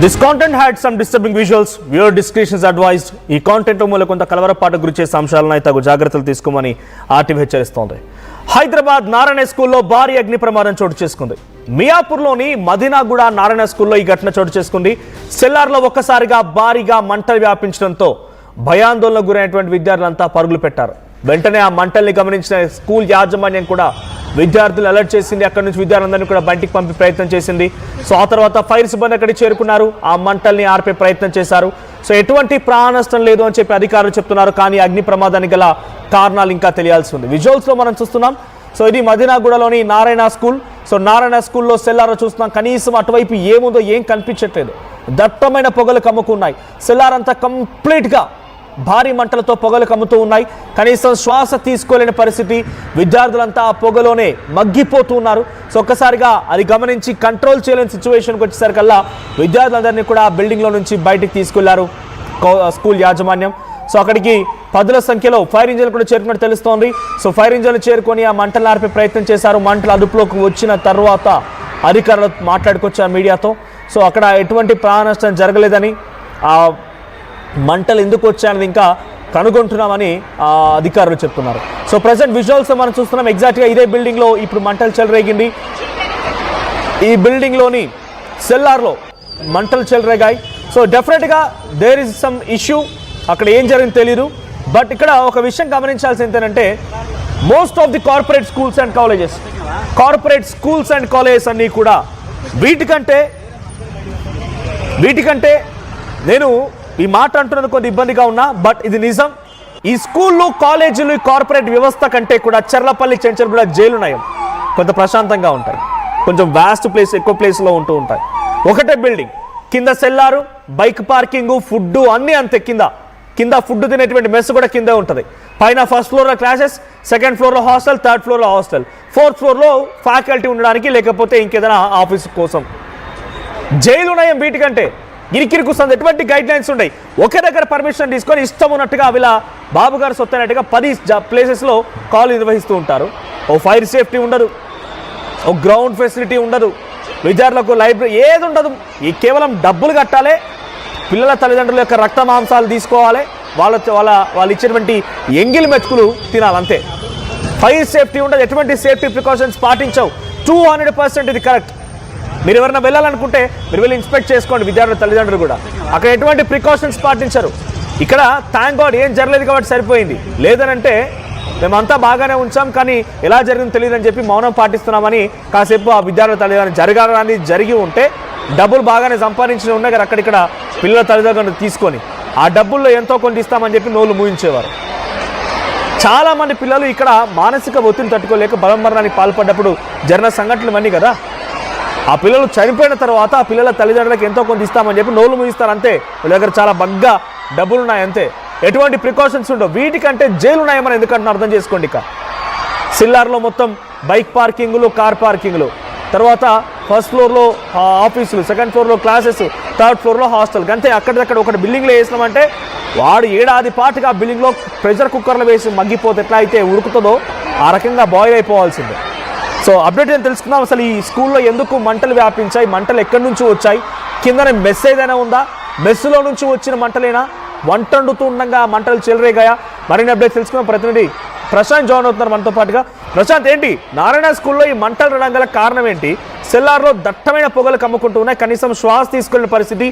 This content had some disturbing visuals. Viewer discretion is advised. ఈ content మూల కొంత కలవరపాటుకు గురిచేసే అంశాలను తగు జాగ్రత్తలు తీసుకోమని ఆర్టీవీ హెచ్చరిస్తోంది. హైదరాబాద్ నారాయణ స్కూల్లో భారీ అగ్ని ప్రమాదం చోటు చేసుకుంది. మియాపూర్లోని మదీనాగూడ నారాయణ స్కూల్లో ఈ ఘటన చోటు చేసుకుంది. సెల్లార్లో ఒక్కసారిగా భారీగా మంటలు వ్యాపించడంతో భయాందోళనకు గురైనటువంటి విద్యార్థులంతా పరుగులు పెట్టారు. వెంటనే ఆ మంటల్ని గమనించిన స్కూల్ యాజమాన్యం కూడా విద్యార్థులు అలర్ట్ చేసింది. అక్కడి నుంచి విద్యార్థులందరినీ కూడా బయటికి పంపే ప్రయత్నం చేసింది. సో ఆ తర్వాత ఫైర్ సిబ్బంది అక్కడికి చేరుకున్నారు. ఆ మంటల్ని ఆర్పే ప్రయత్నం చేశారు. సో ఎటువంటి ప్రాణ నష్టం లేదు అని చెప్పి అధికారులు చెప్తున్నారు. కానీ అగ్ని ప్రమాదానికి గల కారణాలు ఇంకా తెలియాల్సి ఉంది. విజువల్స్లో మనం చూస్తున్నాం. సో ఇది మదీనాగూడలోని నారాయణ స్కూల్. సో నారాయణ స్కూల్లో సెల్లార్లో చూస్తున్నాం. కనీసం అటువైపు ఏముందో ఏం కనిపించట్లేదు. దట్టమైన పొగలు కమ్ముకున్నాయి. సెల్లార్ అంతా కంప్లీట్గా భారీ మంటలతో పొగలు కమ్ముతూ ఉన్నాయి. కనీసం శ్వాస తీసుకోలేని పరిస్థితి. విద్యార్థులంతా ఆ పొగలోనే మగ్గిపోతూ ఉన్నారు. సో ఒక్కసారిగా అది గమనించి కంట్రోల్ చేయలేని సిచ్యువేషన్కి వచ్చేసరికల్లా విద్యార్థులందరినీ కూడా ఆ బిల్డింగ్లో నుంచి బయటికి తీసుకెళ్లారు స్కూల్ యాజమాన్యం. సో అక్కడికి పదుల సంఖ్యలో ఫైర్ ఇంజన్లు కూడా చేరుకున్నట్టు తెలుస్తోంది. సో ఫైర్ ఇంజన్లు చేరుకొని ఆ మంటలు ఆర్పే ప్రయత్నం చేశారు. మంటలు అదుపులోకి వచ్చిన తర్వాత అధికారులు మాట్లాడుకొచ్చారు మీడియాతో. సో అక్కడ ఎటువంటి ప్రాణ నష్టం జరగలేదని, ఆ మంటలు ఎందుకు వచ్చాయన్నది ఇంకా కనుగొంటున్నామని అధికారులు చెప్తున్నారు. సో ప్రజెంట్ విజువల్స్ మనం చూస్తున్నాం. ఎగ్జాక్ట్గా ఇదే బిల్డింగ్లో ఇప్పుడు మంటలు చెలరేగింది. ఈ బిల్డింగ్లోని సెల్లార్లో మంటలు చెలరేగాయి. సో డెఫినెట్గా దేర్ ఇస్ సమ్ ఇష్యూ. అక్కడ ఏం జరిగింది తెలీదు. బట్ ఇక్కడ ఒక విషయం గమనించాల్సింది ఏంటంటే most of the corporate schools and colleges అన్నీ కూడా వీటికంటే నేను ఈ మాట అంటున్నది కొంత ఇబ్బందిగా ఉన్నా, బట్ ఇది నిజం. ఈ స్కూళ్ళు, కాలేజీలు, ఈ కార్పొరేట్ వ్యవస్థ కంటే కూడా చర్లపల్లి, చెంచల్గూడ జైలు నయం. కొంత ప్రశాంతంగా ఉంటాయి. కొంచెం వాస్ట్ ప్లేస్, ఎక్కువ ప్లేస్లో ఉంటూ ఉంటాయి. ఒకటే బిల్డింగ్, కింద సెల్లారు, బైక్ పార్కింగ్, ఫుడ్ అన్నీ అంతే. కింద ఫుడ్ తినేటువంటి మెస్ కూడా కిందే ఉంటుంది. పైన ఫస్ట్ ఫ్లోర్లో క్లాసెస్, సెకండ్ ఫ్లోర్లో హాస్టల్, థర్డ్ ఫ్లోర్లో హాస్టల్, ఫోర్త్ ఫ్లోర్లో ఫ్యాకల్టీ ఉండడానికి లేకపోతే ఇంకేదైనా ఆఫీస్ కోసం. జైలు నయం వీటికంటే. ఇరికిరికుస్తుంది. ఎటువంటి గైడ్ లైన్స్ ఉన్నాయి. ఒకే దగ్గర పర్మిషన్ తీసుకొని ఇష్టం ఉన్నట్టుగా వీళ్ళ బాబు గారు సొత్తనట్టుగా 10 ప్లేసెస్లో కాల్ నిర్వహిస్తూ ఉంటారు. ఓ ఫైర్ సేఫ్టీ ఉండదు, ఓ గ్రౌండ్ ఫెసిలిటీ ఉండదు, విద్యార్థులకు లైబ్రరీ ఏది ఉండదు. ఈ కేవలం డబ్బులు కట్టాలి, పిల్లల తల్లిదండ్రుల యొక్క రక్త మాంసాలు తీసుకోవాలి, వాళ్ళు ఇచ్చేటువంటి ఎంగిలి మెతుకులు తినాలంతే. ఫైర్ సేఫ్టీ ఉండదు. ఎటువంటి సేఫ్టీ ప్రికాషన్స్ పాటించవు. 200% ఇది కరెక్ట్. మీరు ఎవరైనా వెళ్ళాలనుకుంటే మీరు వెళ్ళి ఇన్స్పెక్ట్ చేసుకోండి. విద్యార్థుల తల్లిదండ్రులు కూడా అక్కడ ఎటువంటి ప్రికాషన్స్ పాటించరు. ఇక్కడ థ్యాంక్ గాడ్ ఏం జరగలేదు కాబట్టి సరిపోయింది. లేదనంటే మేమంతా బాగానే ఉంచాం, కానీ ఎలా జరిగిందో తెలియదని చెప్పి మౌనం పాటిస్తున్నామని కాసేపు ఆ విద్యార్థుల తల్లిదండ్రులు జరగాలని జరిగి ఉంటే డబ్బులు బాగానే సంపాదించిన ఉన్నాయి కదా, అక్కడిక్కడ పిల్లల తల్లిదండ్రులు తీసుకొని ఆ డబ్బుల్లో ఎంతో కొంత ఇస్తామని చెప్పి నోళ్ళు మూయించేవారు. చాలామంది పిల్లలు ఇక్కడ మానసిక ఒత్తిడి తట్టుకోలేక బలమరణానికి పాల్పడ్డప్పుడు జరిగిన సంఘటనలు ఇవన్నీ కదా. ఆ పిల్లలు చనిపోయిన తర్వాత ఆ పిల్లల తల్లిదండ్రులకు ఎంతో కొంత ఇస్తామని చెప్పి నోళ్ళు ముగిస్తారు అంతే. వీళ్ళ దగ్గర చాలా బగ్గా డబ్బులు ఉన్నాయి అంతే. ఎటువంటి ప్రికాషన్స్ ఉండవు. వీటికంటే జైలు ఉన్నాయని ఎందుకంటే అర్థం చేసుకోండి. ఇక సిల్లార్లో మొత్తం బైక్ పార్కింగ్లు, కార్ పార్కింగ్లు, తర్వాత ఫస్ట్ ఫ్లోర్లో ఆఫీసులు, సెకండ్ ఫ్లోర్లో క్లాసెస్, థర్డ్ ఫ్లోర్లో హాస్టల్. అంతే. అక్కడిదక్కడ ఒకటి బిల్డింగ్లో వేసినామంటే వాడు ఏడాది పాటుగా ఆ బిల్డింగ్లో ప్రెషర్ కుక్కర్లో వేసి మగ్గిపోతే ఎట్లా అయితే ఉడుకుతుందో ఆ రకంగా బాయిల్ అయిపోవాల్సిందే. సో అప్డేట్ ఏం తెలుసుకుందాం. అసలు ఈ స్కూల్లో ఎందుకు మంటలు వ్యాపించాయి, మంటలు ఎక్కడి నుంచి వచ్చాయి, కిందనే మెస్ ఏదైనా ఉందా, మెస్సులో నుంచి వచ్చిన మంటలేనా, వంట వండుతూ ఉండగా మంటలు చెలరేగాయా? మరిన్ని అప్డేట్ తెలుసుకుందాం. ప్రతినిధి ప్రశాంత్ జాయిన్ అవుతున్నారు మనతో పాటుగా. ప్రశాంత్, ఏంటి నారాయణ స్కూల్లో ఈ మంటలు రావడం గల కారణం ఏంటి? సెల్లార్లో దట్టమైన పొగలు కమ్ముకుంటూ ఉన్నాయి. కనీసం శ్వాస తీసుకునే పరిస్థితి.